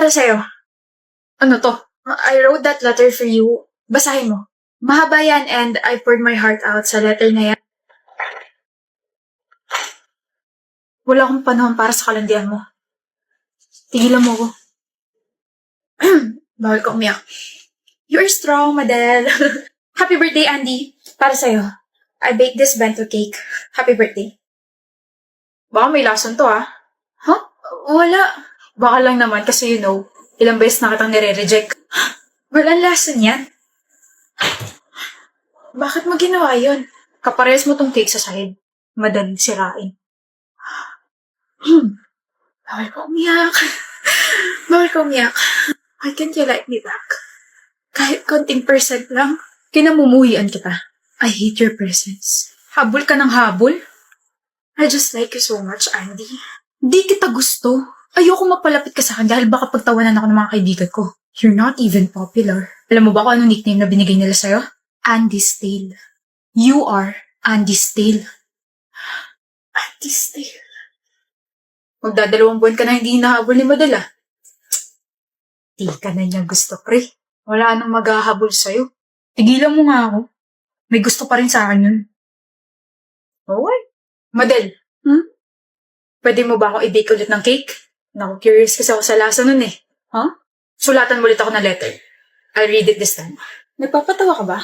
Para sa'yo. Ano to? I wrote that letter for you. Basahin mo. Mahaba yan and I poured my heart out sa letter na yan. Wala akong panahon para sa kalandian mo. Tigilan mo ko. Bawal ka umiyak. You're strong, Madel. Happy birthday, Andy. Para sa'yo. I baked this bento cake. Happy birthday. Baka may lason to, ah. Huh? Wala. Baka lang naman kasi ilang beses na kitang nire-reject. Walang lason yan. Bakit mo ginawa yun? Kaparehas mo tong cake sa sahig. Madaling sirain. Bawal ka umiyak. Bawal ka umiyak. Why can't you like me back? Kahit konting % lang, kinamumuhian kita. I hate your presence. Habol ka ng habol? I just like you so much, Andy. Di kita gusto. Ayoko mapalapit ka sa akin dahil baka pagtawanan ako ng mga kaibigan ko. You're not even popular. Alam mo ba kung anong nickname na binigay nila sa'yo? Andy Stale. You are Andy Stale. Andy Stale. Magdadalawang buwan ka na hindi hinahabol ni Madela. Di ka na niya gusto, pre. Wala nang maghahabol sa'yo. Tigilan mo nga ako. May gusto pa rin sa akin yun. Okay. Madel, pwede mo ba ako i-bake ulit ng cake? Naku, curious kasi ako sa lasa nun eh. Huh? Sulatan mo ulit ako ng letter. I'll read it this time. Nagpapatawa ka ba?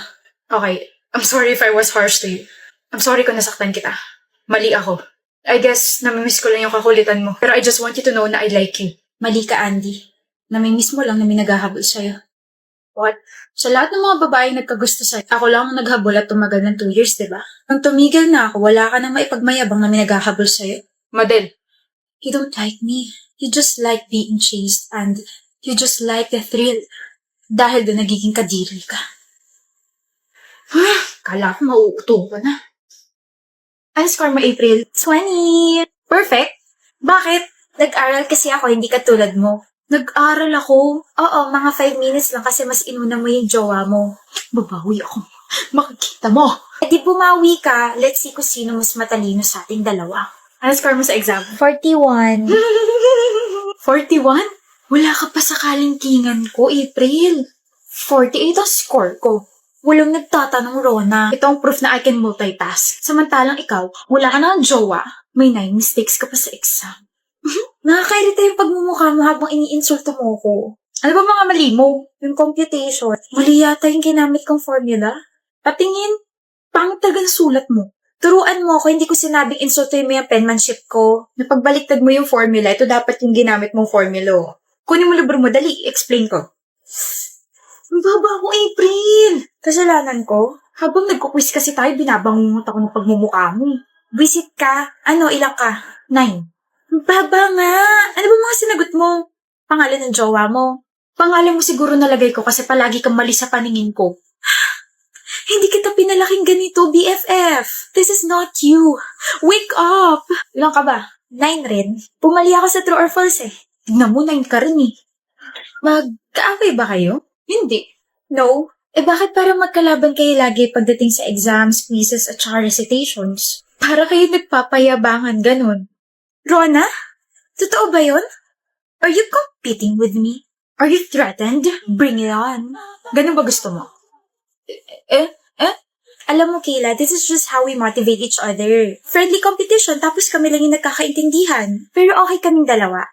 Okay. I'm sorry if I was harsh to you. I'm sorry kung nasaktan kita. Mali ako. I guess, namimiss ko lang yung kakulitan mo. Pero I just want you to know na I like you. Mali ka, Andy. Namimiss mo lang na may naghahabol sa'yo. What? Sa lahat ng mga babaeng nagkagusto sa'yo, ako lang ang naghabol at tumagal ng 2 years, diba? Nang tumigil na ako, wala ka na maipagmayabang na may naghahabol sa'yo. Madel. You don't like me. You just like being chased and you just like the thrill. Dahil doon nagiging kadiri ka. Kala ko mauuto ka na. Ano score mo, April? 20! Perfect! Bakit? Nag-aral kasi ako, hindi katulad mo. Nag-aral ako? Oo, mga 5 minutes lang kasi mas inuna mo yung jowa mo. Babawi ako. Makikita mo. E di bumawi ka, let's see kung sino mas matalino sa ating dalawa. Ano score mo sa exam? 41. 41? Wala ka pa sa kalingkingan ko, April. 48 ang score ko. Walang nagtatanong, Rona. Ito ang proof na I can multitask. Samantalang ikaw, wala ka na ng jowa. May 9 mistakes ka pa sa exam. Nakakairita yung pagmumukha mo habang iniinsulto mo ko. Ano ba mga mali mo? Yung computation. Mali yata yung ginamit kong formula. Patingin, pangit talaga ng sulat mo. Turuan mo ako, hindi ko sinabing insultuin mo yung penmanship ko. Napagbaliktad mo yung formula, ito dapat yung ginamit mong formula. Kunin mo libro mo, dali, explain ko. Ang baba ako, April! Kasalanan ko? Habang nagkukwis kasi tayo, binabangungot ako ng pagmumukha mo. Visit ka. Ano, ilang ka? 9. Baba nga! Ano ba mga sinagot mo? Pangalan ng jowa mo? Pangalan mo siguro nalagay ko kasi palagi kang mali sa paningin ko. Hindi kita pinalaking ganito, BFF. This is not you. Wake up! Ilang ka ba? 9 rin. Pumali ako sa true or false eh. Tignan mo, 9 ka rin eh. Magkaaway ba kayo? Hindi. No? Eh bakit parang magkalaban kayo lagi pagdating sa exams, quizzes at saka recitations? Para kayo nagpapayabangan ganun. Rona? Totoo ba yun? Are you competing with me? Are you threatened? Bring it on. Ganun ba gusto mo? Alam mo, Kayla, this is just how we motivate each other. Friendly competition, tapos kami lang yung nagkakaintindihan. Pero okay kaming dalawa.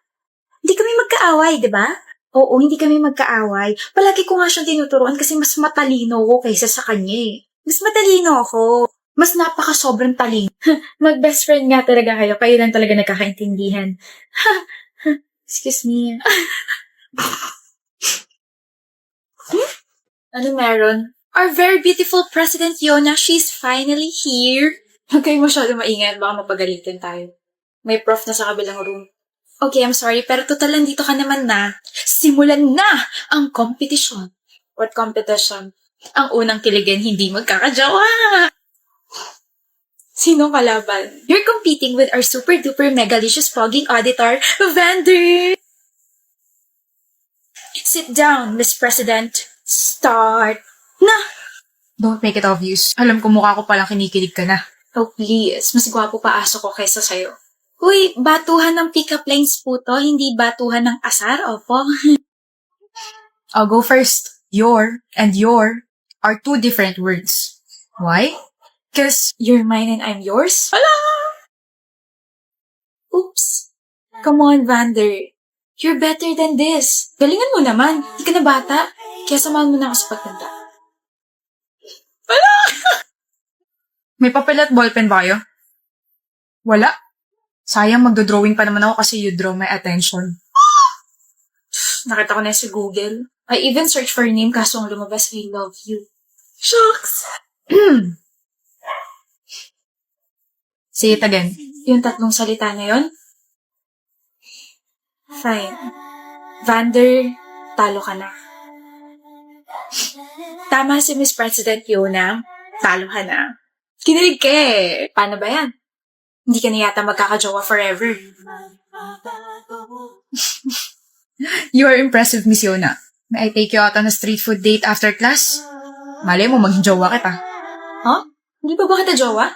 Hindi kami magkaaway, di ba? Oo, hindi kami magkaaway. Palagi ko nga siyang tinuturuan kasi mas matalino ko kaysa sa kanya eh. Mas matalino ako. Mas napaka-sobrang talino. Mag-best friend nga talaga kayo. Kayo lang talaga nagkakaintindihan. Excuse me. Ano meron? Our very beautiful President Yona, she's finally here. Huwag kayo masyado maingay, baka mapagalitin tayo. May prof na sa kabilang room. Okay, I'm sorry, pero total nandito ka naman na. Simulan na ang competition. What competition? Ang unang kiligin, hindi magkakajawa. Sinong kalaban? You're competing with our super-duper megalicious fogging auditor, Vander! Sit down, Miss President. Start na! Don't make it obvious. Alam ko mukha ko palang kinikilig ka na. Oh, please. Mas gwapo pa aso ko kaysa sa'yo. Uy, batuhan ng pick-up lines po to, hindi batuhan ng asar, opo. I'll go first. Your and your are two different words. Why? Because You're mine and I'm yours? Oops. Come on, Vander. You're better than this. Galingan mo naman. Hindi ka na bata. Kaya samahan mo na ako sa pagtanda. may papel at ballpen ba kayo? Wala. Sayang, magdodrawing pa naman ako kasi you draw my attention. Nakita ko na sa Google. I even searched for your name kaso ang lumabas, I love you. Shucks! Say it again. Yung tatlong salita na yon? Fine. Vander, talo ka na. Tama si Miss President Yona, talo ka na. Kinilig ka eh. Paano ba yan? Hindi ka na yata magkakajowa forever. You are impressive, Miss Yona. May I take you out on a street food date after class? Malay mo, maging jowa kita. Huh? Hindi ba kita jowa?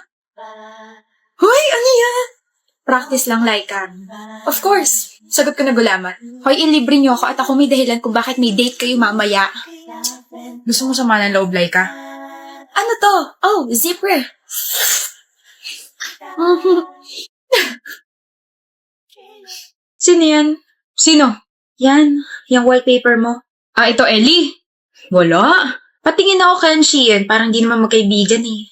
Hoy, ano yan? Practice lang, Laika. Of course. Sagot ko na gulaman. Hoy, ilibre niyo ako at ako may dahilan kung bakit may date kayo mamaya. Gusto mo sama ng loob, Laika? Ano to? Oh, zipper. Sino yan? Sino? Yan, yung wallpaper mo. Ah, ito, Ellie. Wala. Patingin ako kay Sheehan, parang di naman magkaibigan eh.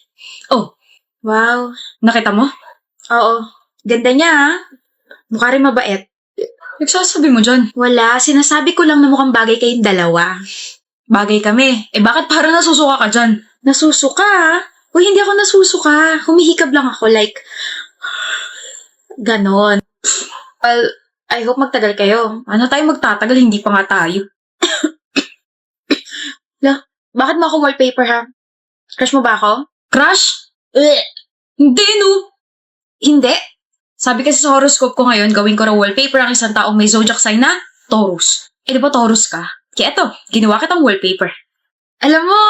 Oh, Wow. nakita mo? Oo. Ganda niya ha. Mukha rin mabait. Nagsasabi mo dyan. Wala, sinasabi ko lang na mukhang bagay kayong dalawa. Bagay kami. Eh bakit parang nasusuka ka dyan? Nasusuka ha? Uy, hindi ako nasusuka. Humihikab lang ako like... Ganon. Well, I hope magtagal kayo. Ano tayo magtatagal? Hindi pa nga tayo. Bakit mo ako wallpaper ha? Crush mo ba ako? Crush? Eh, Hindi, no? hindi. Sabi kasi sa horoscope ko ngayon, gawin ko raw wallpaper ang isang taong may zodiac sign na Taurus. Eh, di ba Taurus ka? Kaya eto, ginawa kitang wallpaper. Alam mo,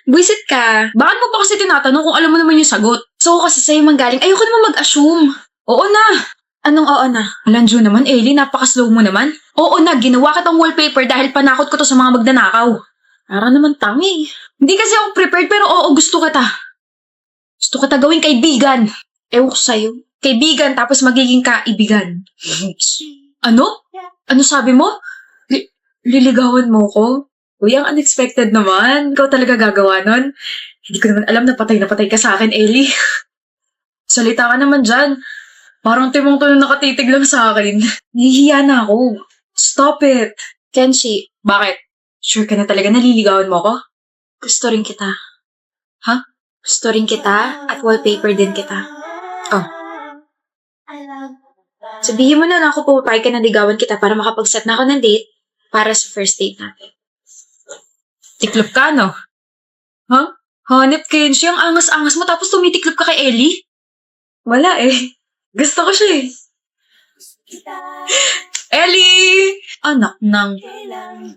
buisit ka. Bakit mo pa kasi tinatanong kung alam mo naman yung sagot? So kasi sa'yo manggaling, ayoko naman mag-assume. Oo na! Anong oo na? Alanjo naman, Ellie, napaka-slow mo naman. Oo na, ginawa kitang wallpaper dahil panakot ko to sa mga magnanakaw. Para naman tangi. Hindi kasi ako prepared pero oo, gusto kita. Gusto kita gawing kaibigan. Ewan ko sa'yo. Kaibigan tapos magiging kaibigan. Ano? Ano sabi mo? Liligawan mo ko? Uy, ang unexpected naman. Ikaw talaga gagawa nun? Hindi ko naman alam na patay ka sa akin, Ellie. Salita ka naman dyan. Parang timong to na nakatitig lang sa akin. Nahihiya na ako. Stop it. Kenshi, Bakit? Sure ka na talaga naliligawan mo ko? gusto rin kita. Ha? Gusto rin kita at wallpaper din kita. Oh. Sabihin mo na lang ako pumapayag ka na ligawan kita para makapag-set na ako ng date para sa first date natin. Tiklop ka, no? Ha? Hanep, Kenshi, ang angas-angas mo tapos tumitiklop ka kay Ellie? Wala eh. Gusto ko siya eh. Ellie! Anak ng...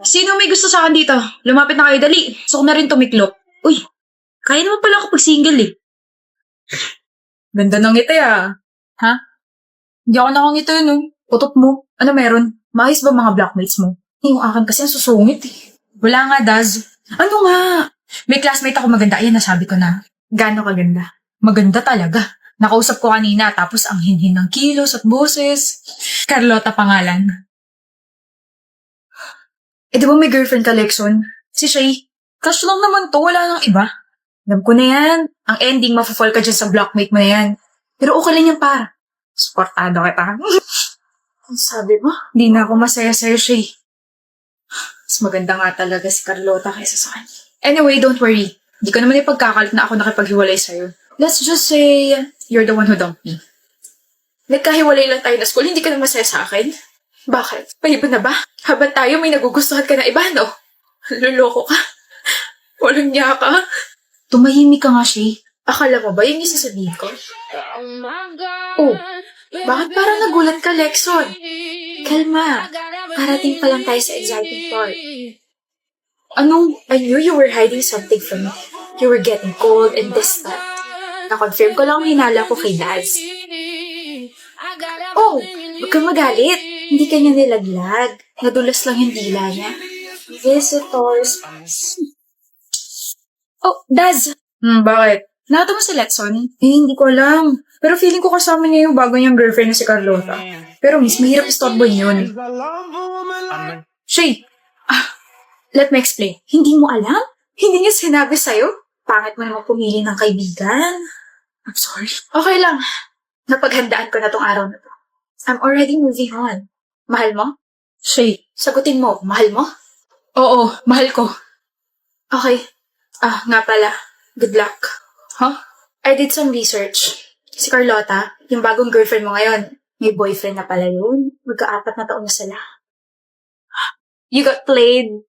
Sino may gusto sa akin dito? Lumapit na kayo, dali. Gusto ko na rin tumiklop. Uy, kaya naman pala ako pag single eh. Ganda ng ngiti ah. Ha? Hindi ako nakangiti no. Utot mo. Ano meron? Maayos ba mga blackmates mo? Yung akin kasi ang susungit eh. Wala nga, Daz. Ano nga? May classmate ako maganda. Ayan, nasabi ko na. Gaano kaganda? Maganda talaga. Nakausap ko kanina, tapos ang hinhin ng kilos at boses. Carlota pangalan. Eh, di ba may girlfriend ka, Lexon? Si Shay. Crush lang naman to, wala nang iba. Alam ko na yan. Ang ending, mafafall ka dyan sa blockmate mo na yan. Pero okay lang yan, para. Supportado kita. Ang sabi mo? Hindi na ako masaya sa'yo, Shay. Mas maganda nga talaga si Carlota kaysa sa kanya. Anyway, don't worry. Hindi ko naman ipagkakalit na ako nakipaghiwalay sa'yo. Let's just say, you're the one who dumped me. Nagkahiwalay lang tayo na school, hindi ka na masaya sa akin? Bakit? Paiba na ba? Habang tayo may nagugustuhan ka na iba, no? Luloko ka. Walang niya ka. Tumahimik ka nga, Shay. Akala mo ba yung isasabihin ko? Oh, bakit parang nagulat ka, Lexon? Kalma. Parating pa lang tayo sa exciting part. Ano? I knew you were hiding something from me. You were getting cold and distant. Na-confirm ko lang ang hinala ko kay Daz. Oh, huwag kang magalit. Hindi kanya nilaglag. Nadulas lang yung dila niya. Visitors. Oh, Daz! Bakit? Nakita mo si Letson? Hindi ko alam. Pero feeling ko kasama niya yung bago niyang girlfriend na si Carlota. Pero miss, mahirap istorboy yun. Shay! Let me explain. Hindi mo alam? Hindi niya sinabi sa'yo? Pangit mo naman pumili ng kaibigan. I'm sorry. Okay lang. Napaghandaan ko na tong araw na to. I'm already moving on. Mahal mo? Shay. Sagutin mo, mahal mo? Oo, mahal ko. Okay. Nga pala. Good luck. Huh? I did some research. Si Carlota, yung bagong girlfriend mo ngayon, may boyfriend na pala yun. Magka-4 na taon na sila. You got played.